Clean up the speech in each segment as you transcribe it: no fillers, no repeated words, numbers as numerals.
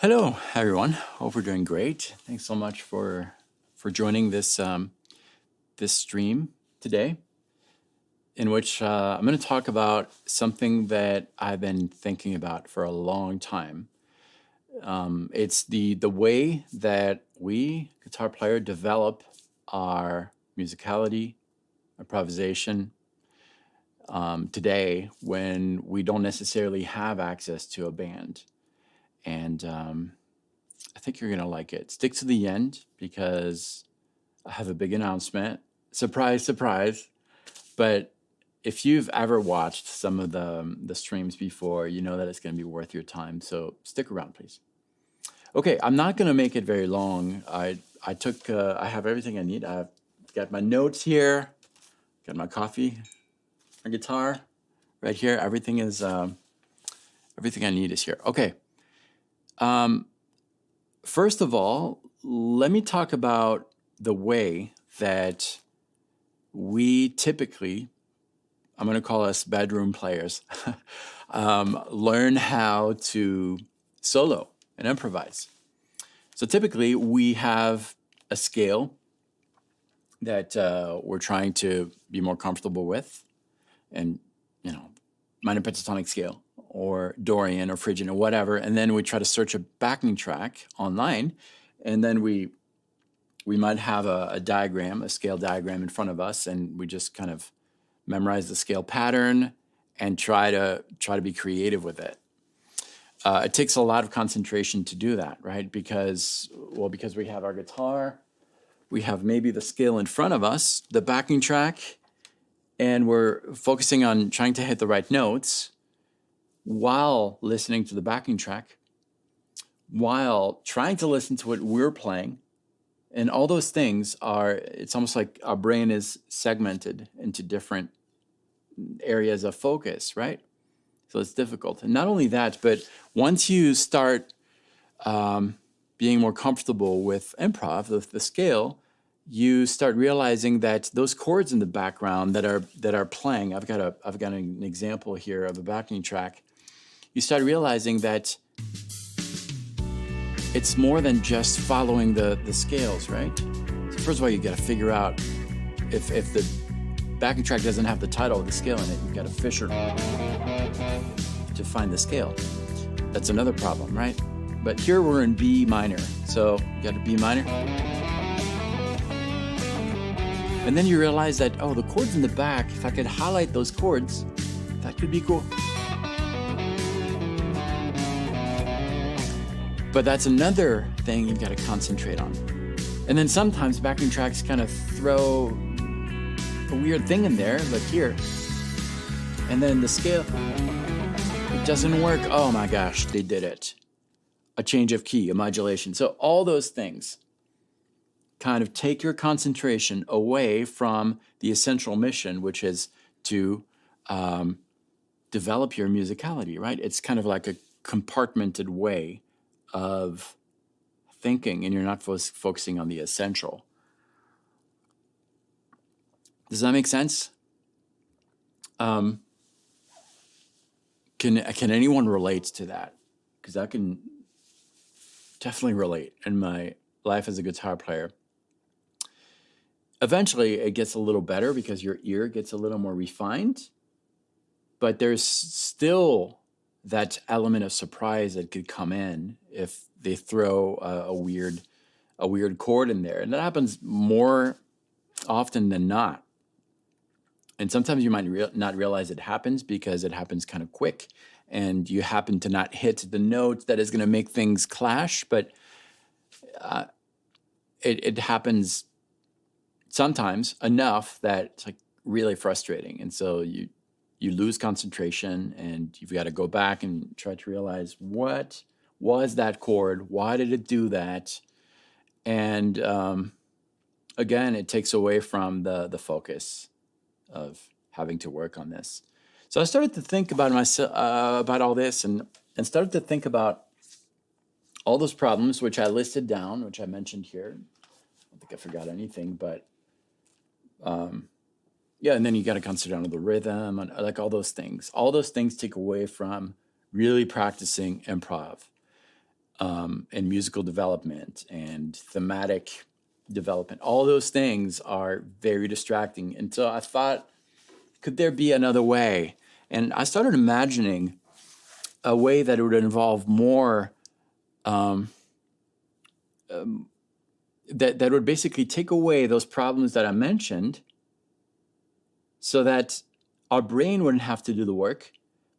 Hello, everyone. Hope we're doing great. Thanks so much for joining this stream today, in which I'm going to talk about something that I've been thinking about for a long time. It's the way that we guitar player develop our musicality, improvisation today when we don't necessarily have access to a band. And I think you're going to like it. Stick to the end because I have a big announcement. Surprise, surprise. But if you've ever watched some of the streams before, you know that it's going to be worth your time. So stick around, please. Okay, I'm not going to make it very long. I have everything I need. I've got my notes here, got my coffee, my guitar right here. Everything I need is here. Okay. First of all, let me talk about the way that we typically, I'm going to call us bedroom players, learn how to solo and improvise. So typically we have a scale that we're trying to be more comfortable with, and minor pentatonic scale or Dorian or Phrygian or whatever, and then we try to search a backing track online, and then we might have a diagram, a scale diagram in front of us, and we just kind of memorize the scale pattern and try to be creative with it. It takes a lot of concentration to do that, right? Because we have our guitar, we have maybe the scale in front of us, the backing track, and we're focusing on trying to hit the right notes while listening to the backing track, while trying to listen to what we're playing. And all those things it's almost like our brain is segmented into different areas of focus, right? So it's difficult. And not only that, but once you start being more comfortable with improv, the scale, you start realizing that those chords in the background that are playing, I've got an example here of a backing track. You start realizing that it's more than just following the scales, right? So first of all, you got to figure out if the backing track doesn't have the title of the scale in it, you've got to fish to find the scale. That's another problem, right? But here we're in B minor, so you got a B minor. And then you realize that, the chords in the back, if I could highlight those chords, that could be cool. But that's another thing you've got to concentrate on. And then sometimes backing tracks kind of throw a weird thing in there, like here. And then the scale, it doesn't work. Oh my gosh, they did it. A change of key, a modulation. So all those things kind of take your concentration away from the essential mission, which is to develop your musicality, right? It's kind of like a compartmented way of thinking, and you're not focusing on the essential. Does that make sense? Can anyone relate to that? Because I can definitely relate in my life as a guitar player. Eventually, it gets a little better because your ear gets a little more refined, but there's still that element of surprise that could come in if they throw a weird chord in there. And that happens more often than not. And sometimes you might not realize it happens because it happens kind of quick and you happen to not hit the note that is going to make things clash. But it happens sometimes enough that it's like really frustrating. And so you lose concentration and you've got to go back and try to realize what was that chord? Why did it do that? And again, it takes away from the focus of having to work on this. So I started to think about about all this and started to think about all those problems, which I listed down, which I mentioned here. I don't think I forgot anything, but yeah, and then you got to consider the rhythm and like all those things. All those things take away from really practicing improv. and musical development and thematic development. All those things are very distracting. And so I thought, could there be another way? And I started imagining a way that it would involve more, that would basically take away those problems that I mentioned so that our brain wouldn't have to do the work,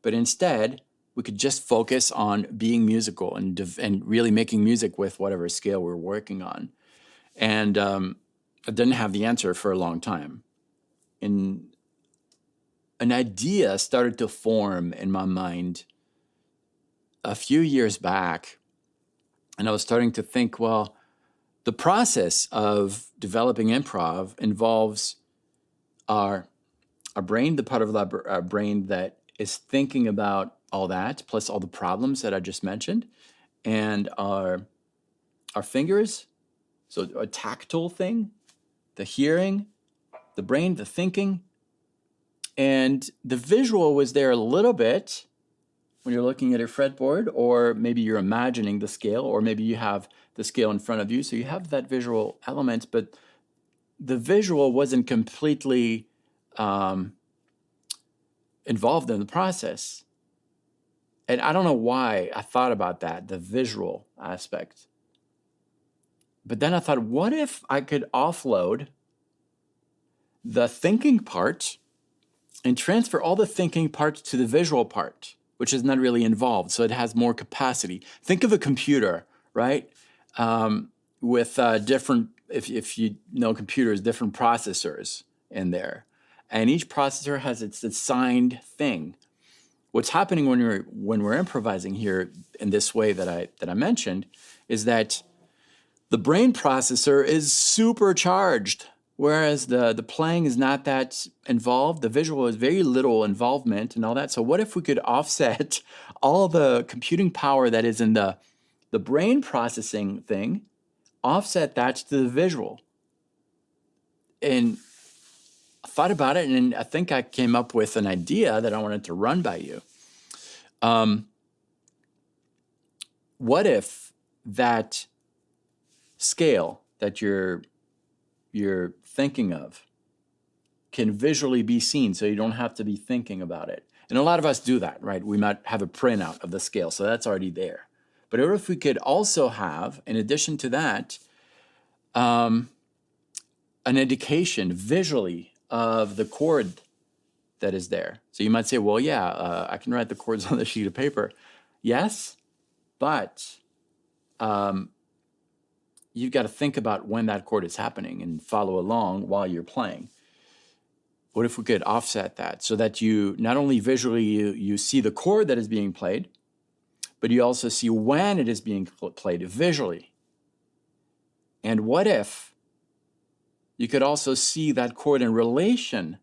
but instead we could just focus on being musical and really making music with whatever scale we're working on. And I didn't have the answer for a long time. And an idea started to form in my mind a few years back. And I was starting to think, well, the process of developing improv involves our brain, the part of our brain that is thinking about all that, plus all the problems that I just mentioned, and our fingers, so a tactile thing, the hearing, the brain, the thinking, and the visual was there a little bit when you're looking at your fretboard, or maybe you're imagining the scale, or maybe you have the scale in front of you, so you have that visual element, but the visual wasn't completely involved in the process. And I don't know why I thought about that, the visual aspect. But then I thought, what if I could offload the thinking part and transfer all the thinking parts to the visual part, which is not really involved, so it has more capacity. Think of a computer, right? With different, if you know computers, different processors in there. And each processor has its assigned thing. What's happening when we're improvising here in this way that I mentioned is that the brain processor is supercharged, whereas the playing is not that involved. The visual is very little involvement and all that. So what if we could offset all the computing power that is in the brain processing thing, offset that to the visual? And I thought about it, and I think I came up with an idea that I wanted to run by you. What if that scale that you're thinking of can visually be seen, so you don't have to be thinking about it? And a lot of us do that, right? We might have a printout of the scale, so that's already there. But what if we could also have, in addition to that, an indication visually of the chord that is there? So you might say, well, yeah, I can write the chords on the sheet of paper. Yes, but you've got to think about when that chord is happening and follow along while you're playing. What if we could offset that so that you not only visually you see the chord that is being played, but you also see when it is being played visually? And what if you could also see that chord in relation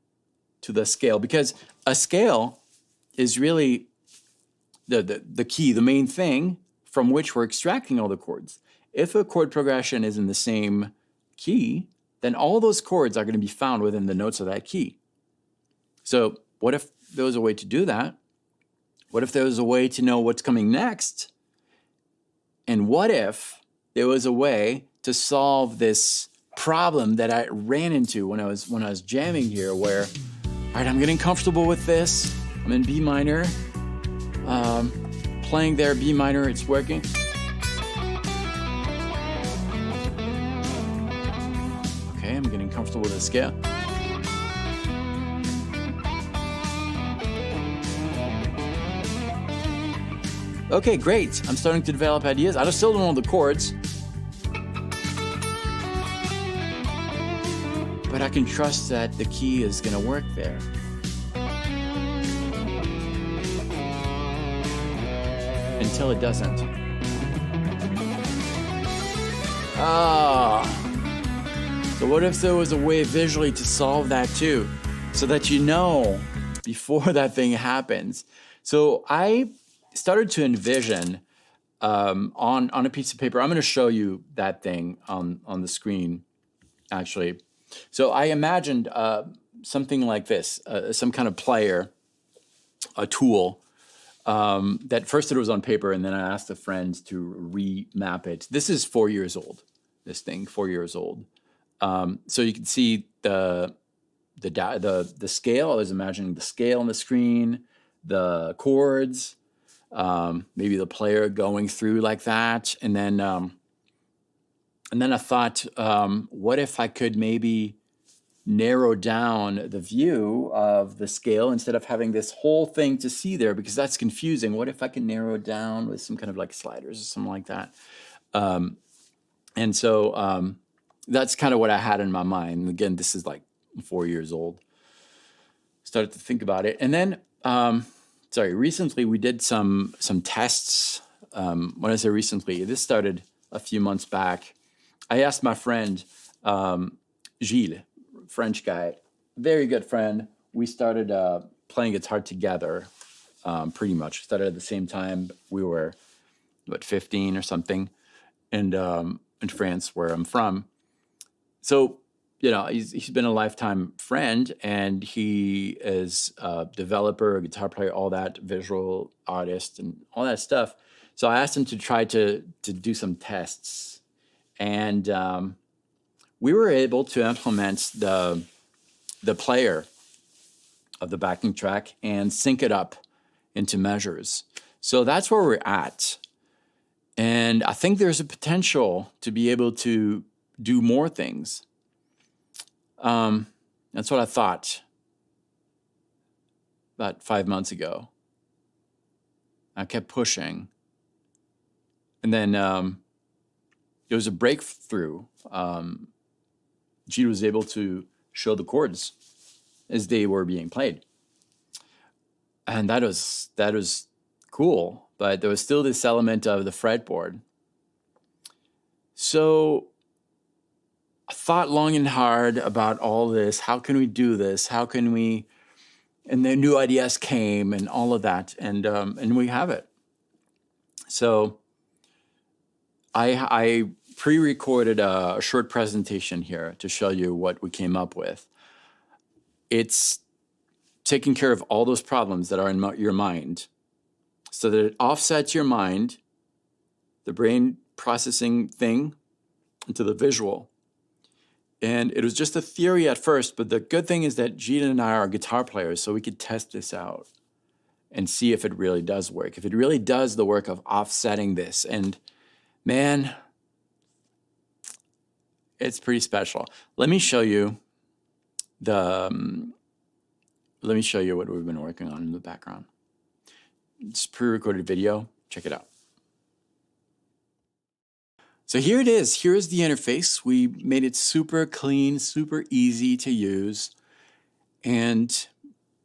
to the scale? Because a scale is really the key, the main thing from which we're extracting all the chords. If a chord progression is in the same key, then all those chords are going to be found within the notes of that key. So what if there was a way to do that? What if there was a way to know what's coming next? And what if there was a way to solve this problem that I ran into when I was jamming here, where, all right, I'm getting comfortable with this. I'm in B minor, playing there, B minor, it's working. Okay, I'm getting comfortable with the scale. Okay, great. I'm starting to develop ideas. I still don't know the chords, but I can trust that the key is going to work there. Until it doesn't. So what if there was a way visually to solve that too, so that you know before that thing happens? So I started to envision on a piece of paper. I'm going to show you that thing on the screen, actually. So I imagined something like this, some kind of player, a tool, that first it was on paper, and then I asked a friend to remap it. This is 4 years old. This thing, 4 years old. So you can see the scale. I was imagining the scale on the screen, the chords, maybe the player going through like that, and then I thought, what if I could maybe narrow down the view of the scale instead of having this whole thing to see there, because that's confusing. What if I can narrow it down with some kind of like sliders or something like that? And so that's kind of what I had in my mind. Again, this is like 4 years old. Started to think about it, and then recently we did some tests. When I say recently, this started a few months back. I asked my friend Gilles, French guy, very good friend. We started playing guitar together, pretty much. Started at the same time. We were, 15 or something, and in France, where I'm from. So, he's been a lifetime friend, and he is a developer, a guitar player, all that, visual artist, and all that stuff. So I asked him to try to do some tests, and we were able to implement the player of the backing track and sync it up into measures. So that's where we're at. And I think there's a potential to be able to do more things. That's what I thought about 5 months ago. I kept pushing. And then there was a breakthrough. G was able to show the chords as they were being played. And that was cool, but there was still this element of the fretboard. So I thought long and hard about all this. How can we do this? How can we? And then new ideas came and all of that, and we have it. So I pre-recorded a short presentation here to show you what we came up with. It's taking care of all those problems that are in your mind, so that it offsets your mind, the brain processing thing, into the visual. And it was just a theory at first, but the good thing is that Gina and I are guitar players, so we could test this out and see if it really does work, if it really does the work of offsetting this. And man, it's pretty special. Let me show you what we've been working on in the background. It's pre-recorded video. Check it out. So here it is. Here is the interface. We made it super clean, super easy to use. And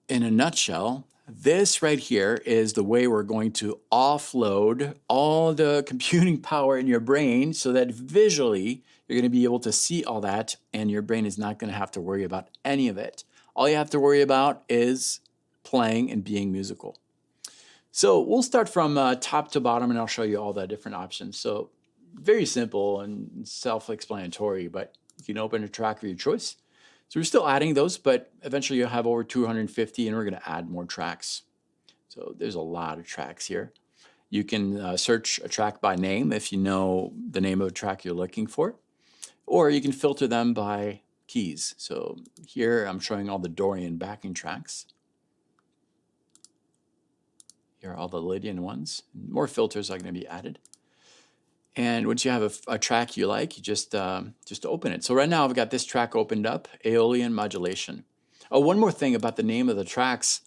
in a nutshell, this right here is the way we're going to offload all the computing power in your brain so that visually you're going to be able to see all that, and your brain is not going to have to worry about any of it. All you have to worry about is playing and being musical. So we'll start from top to bottom, and I'll show you all the different options. So very simple and self-explanatory, but you can open a track of your choice. So we're still adding those, but eventually you'll have over 250, and we're going to add more tracks. So there's a lot of tracks here. You can search a track by name if you know the name of a track you're looking for, or you can filter them by keys. So here I'm showing all the Dorian backing tracks. Here are all the Lydian ones. More filters are going to be added. And once you have a track you like, you just open it. So right now I've got this track opened up, Aeolian Modulation. Oh, one more thing about the name of the tracks.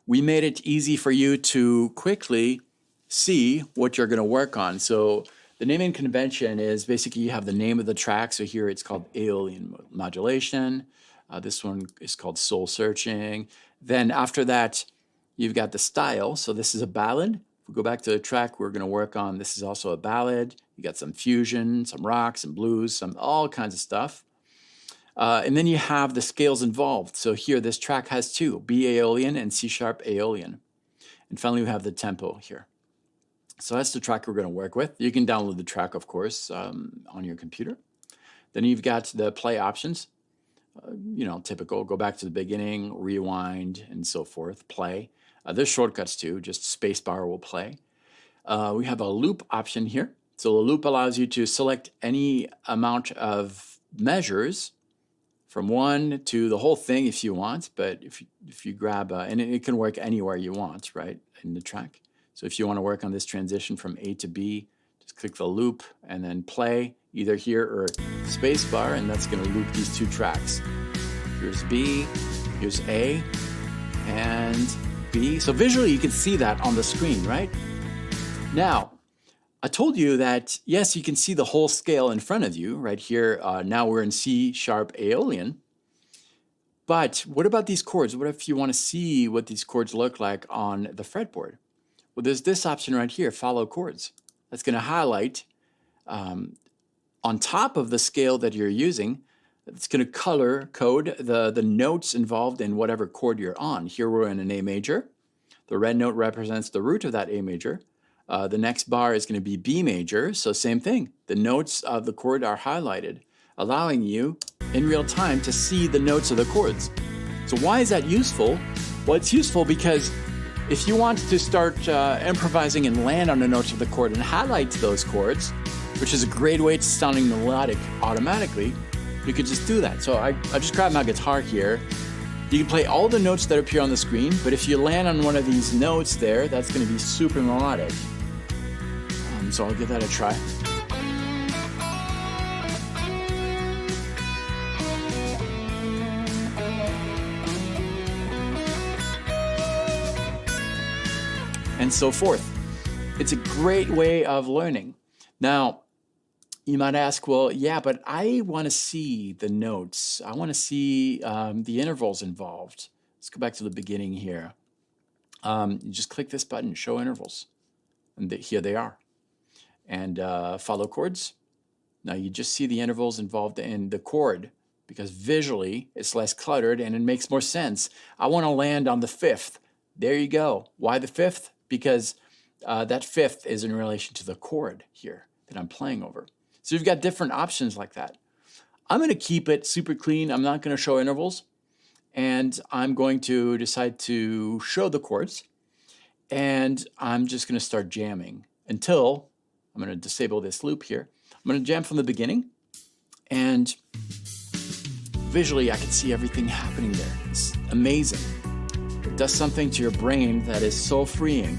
We made it easy for you to quickly see what you're going to work on. So the naming convention is basically you have the name of the track. So here it's called Aeolian Modulation. This one is called Soul Searching. Then after that, you've got the style. So this is a ballad. If we go back to the track we're going to work on, this is also a ballad. You got some fusion, some rock, some blues, some all kinds of stuff. And then you have the scales involved. So here, this track has two, B Aeolian and C sharp Aeolian. And finally, we have the tempo here. So that's the track we're going to work with. You can download the track, of course, on your computer. Then you've got the play options. Typical, go back to the beginning, rewind, and so forth, play. There's shortcuts too, just spacebar will play. We have a loop option here. So the loop allows you to select any amount of measures from 1 to the whole thing if you want, but if you grab, and it can work anywhere you want, right, in the track. So if you want to work on this transition from A to B, just click the loop and then play either here or spacebar, and that's going to loop these 2 tracks. Here's B, here's A, and B. So visually you can see that on the screen, right? Now, I told you that, yes, you can see the whole scale in front of you right here. Now we're in C sharp Aeolian. But what about these chords? What if you want to see what these chords look like on the fretboard? Well, there's this option right here, follow chords. That's going to highlight on top of the scale that you're using. It's going to color code the notes involved in whatever chord you're on. Here we're in an A major. The red note represents the root of that A major. The next bar is going to be B major, so same thing. The notes of the chord are highlighted, allowing you in real time to see the notes of the chords. So why is that useful? Well, it's useful because if you want to start improvising and land on the notes of the chord and highlight those chords, which is a great way to sounding melodic automatically, you could just do that. So I just grabbed my guitar here. You can play all the notes that appear on the screen, but if you land on one of these notes there, that's going to be super melodic. So I'll give that a try. And so forth. It's a great way of learning. Now, you might ask, well, yeah, but I want to see the notes. I want to see the intervals involved. Let's go back to the beginning here. You just click this button, show intervals. And here they are. And follow chords. Now you just see the intervals involved in the chord because visually it's less cluttered and it makes more sense. I want to land on the 5th. There you go. Why the 5th? Because that 5th is in relation to the chord here that I'm playing over. So you've got different options like that. I'm going to keep it super clean. I'm not going to show intervals. And I'm going to decide to show the chords. And I'm just going to start jamming until I'm going to disable this loop here. I'm going to jam from the beginning, and visually I can see everything happening there. It's amazing. It does something to your brain that is so freeing.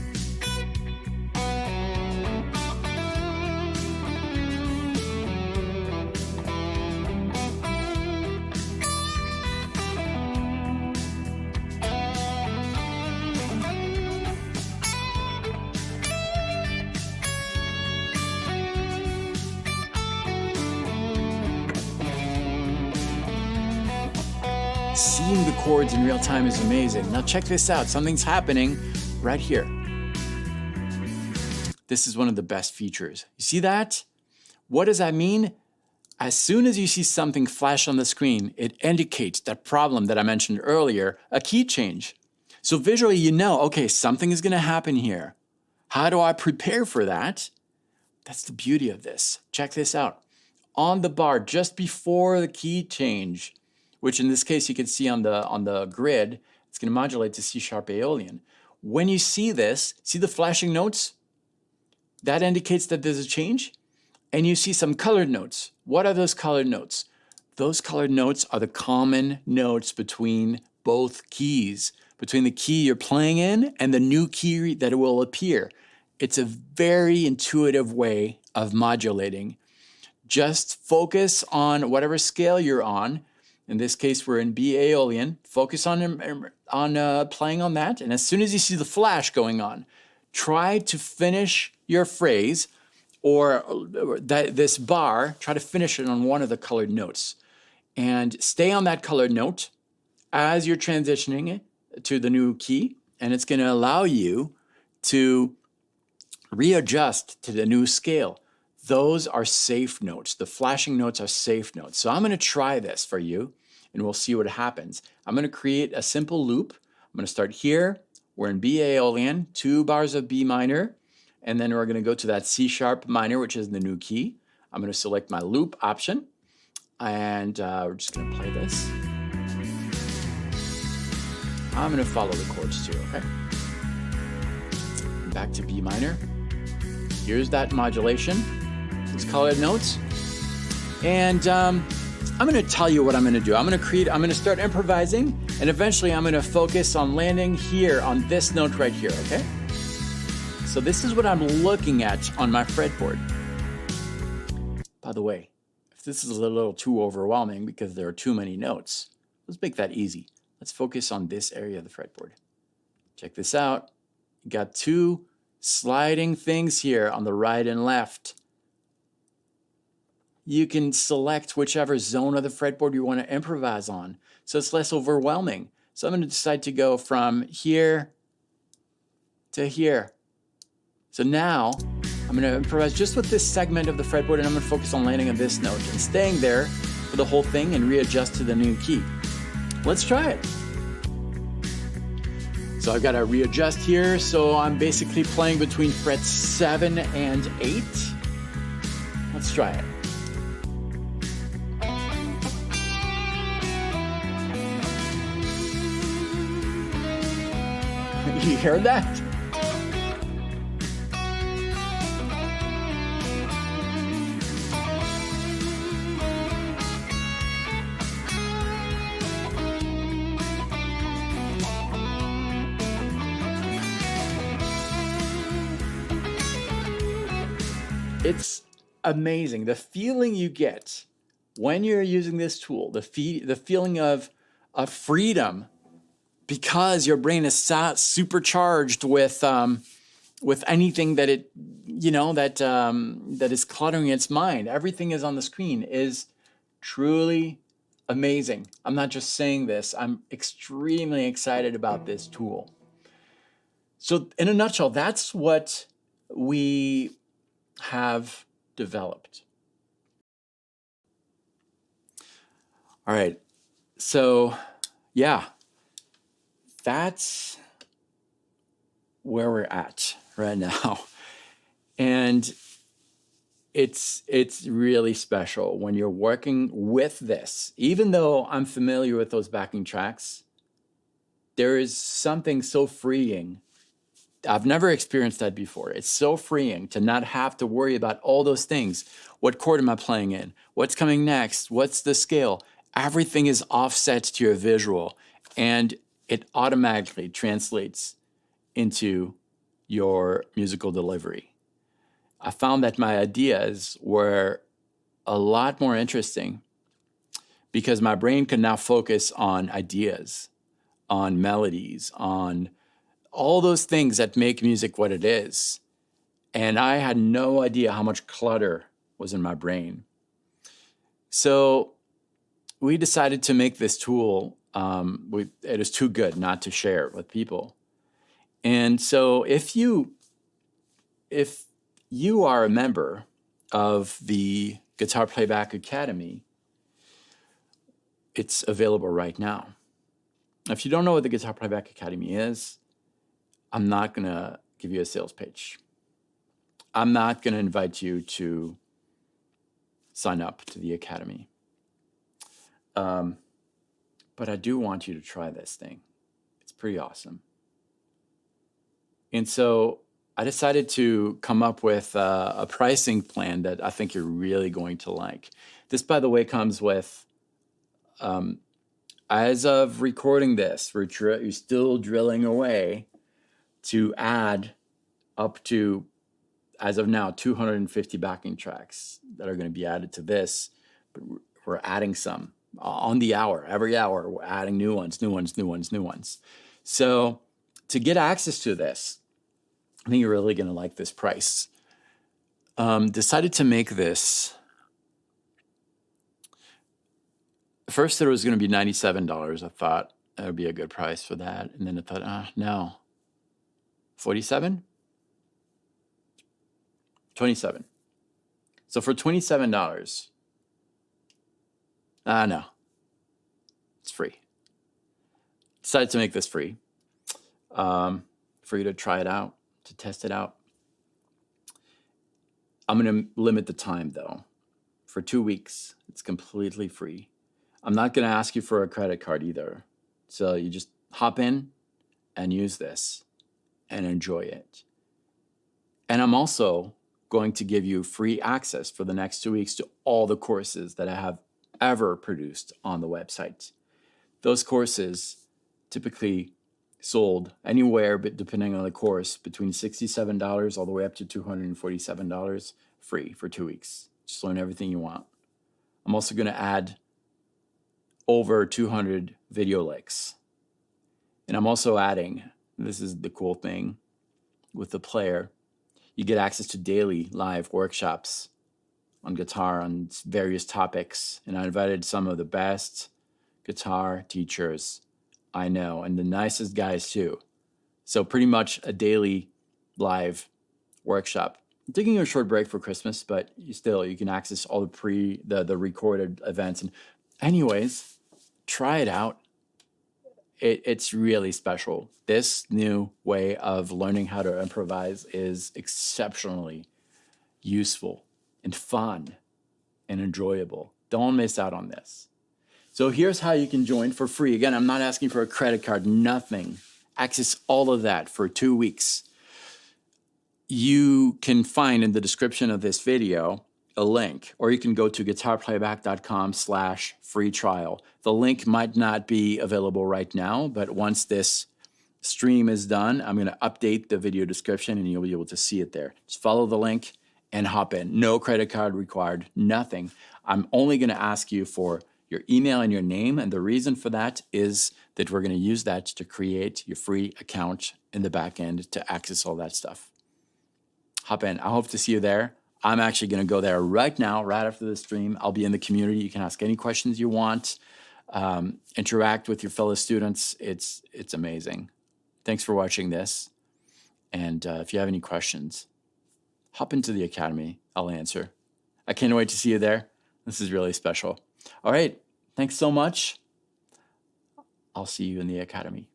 Seeing the chords in real time is amazing. Now check this out. Something's happening right here. This is one of the best features. You see that? What does that mean? As soon as you see something flash on the screen, it indicates that problem that I mentioned earlier, a key change. So visually you know, okay, something is going to happen here. How do I prepare for that? That's the beauty of this. Check this out. On the bar just before the key change, which in this case you can see on the grid, it's going to modulate to C sharp Aeolian. When you see this, see the flashing notes? That indicates that there's a change. And you see some colored notes. What are those colored notes? Those colored notes are the common notes between both keys, between the key you're playing in and the new key that will appear. It's a very intuitive way of modulating. Just focus on whatever scale you're on. In this case, we're in B Aeolian. Focus on playing on that. And as soon as you see the flash going on, try to finish your phrase or this bar, try to finish it on one of the colored notes. And stay on that colored note as you're transitioning to the new key. And it's going to allow you to readjust to the new scale. Those are safe notes. The flashing notes are safe notes. So I'm going to try this for you, and we'll see what happens. I'm going to create a simple loop. I'm going to start here. We're in B Aeolian, 2 bars of B minor, and then we're going to go to that C sharp minor, which is the new key. I'm going to select my loop option, and we're just going to play this. I'm going to follow the chords too, okay? back to B minor. Here's that modulation. Let's call it notes. And I'm going to tell you what I'm going to do. I'm going to start improvising, and eventually I'm going to focus on landing here on this note right here, okay? So this is what I'm looking at on my fretboard. By the way, if this is a little too overwhelming because there are too many notes, let's make that easy. Let's focus on this area of the fretboard. Check this out. You got two sliding things here on the right and left. You can select whichever zone of the fretboard you want to improvise on, so it's less overwhelming. So I'm going to decide to go from here to here. So now I'm going to improvise just with this segment of the fretboard, and I'm going to focus on landing on this note and staying there for the whole thing and readjust to the new key. Let's try it. So I've got to readjust here. So I'm basically playing between frets 7 and 8. Let's try it. You hear that? It's amazing. The feeling you get when you're using this tool, the feeling of freedom, because your brain is supercharged with anything that that is cluttering its mind. Everything is on the screen is truly amazing. I'm not just saying this. I'm extremely excited about this tool. So in a nutshell, that's what we have developed. All right. So yeah, that's where we're at right now. And it's really special when you're working with this. Even though I'm familiar with those backing tracks, there is something so freeing. I've never experienced that before. It's so freeing to not have to worry about all those things. What chord am I playing in? What's coming next? What's the scale? Everything is offset to your visual, and it automatically translates into your musical delivery. I found that my ideas were a lot more interesting because my brain can now focus on ideas, on melodies, on all those things that make music what it is. And I had no idea how much clutter was in my brain. So we decided to make this tool. It is too good not to share it with people. And so if you are a member of the Guitar Playback Academy, it's available right now. If you don't know what the Guitar Playback Academy is, I'm not going to give you a sales pitch. I'm not going to invite you to sign up to the Academy. But I do want you to try this thing. It's pretty awesome. And so I decided to come up with a pricing plan that I think you're really going to like. This, by the way, comes with, as of recording this, you're still drilling away to add up to, as of now, 250 backing tracks that are going to be added to this. But we're adding some on the hour. Every hour, we're adding new ones. So to get access to this, I think you're really going to like this price. Decided to make this. First, it was going to be $97. I thought that would be a good price for that. And then I thought, no. 47? 27. So for $27, no, it's free. Decided to make this free for you to try it out, to test it out. I'm going to limit the time, though. For 2 weeks, it's completely free. I'm not going to ask you for a credit card either. So you just hop in and use this and enjoy it. And I'm also going to give you free access for the next 2 weeks to all the courses that I have ever produced on the website. Those courses typically sold anywhere, but depending on the course, between $67 all the way up to $247 free for 2 weeks. Just learn everything you want. I'm also going to add over 200 video links. And I'm also adding, this is the cool thing with the player, you get access to daily live workshops on guitar on various topics. And I invited some of the best guitar teachers I know, and the nicest guys too. So pretty much a daily live workshop. I'm taking a short break for Christmas, but you can access all the recorded events. And anyways, try it out. It's really special. This new way of learning how to improvise is exceptionally useful and fun and enjoyable. Don't miss out on this. So here's how you can join for free. Again, I'm not asking for a credit card, nothing. Access all of that for 2 weeks. You can find in the description of this video a link, or you can go to guitarplayback.com/free trial. The link might not be available right now, but once this stream is done, I'm going to update the video description and you'll be able to see it there. Just follow the link and hop in. No credit card required, nothing. I'm only going to ask you for your email and your name, and the reason for that is that we're going to use that to create your free account in the back end to access all that stuff. Hop in. I hope to see you there. I'm actually going to go there right now, right after the stream. I'll be in the community. You can ask any questions you want, interact with your fellow students. It's amazing. Thanks for watching this. And if you have any questions, hop into the Academy. I'll answer. I can't wait to see you there. This is really special. All right. Thanks so much. I'll see you in the Academy.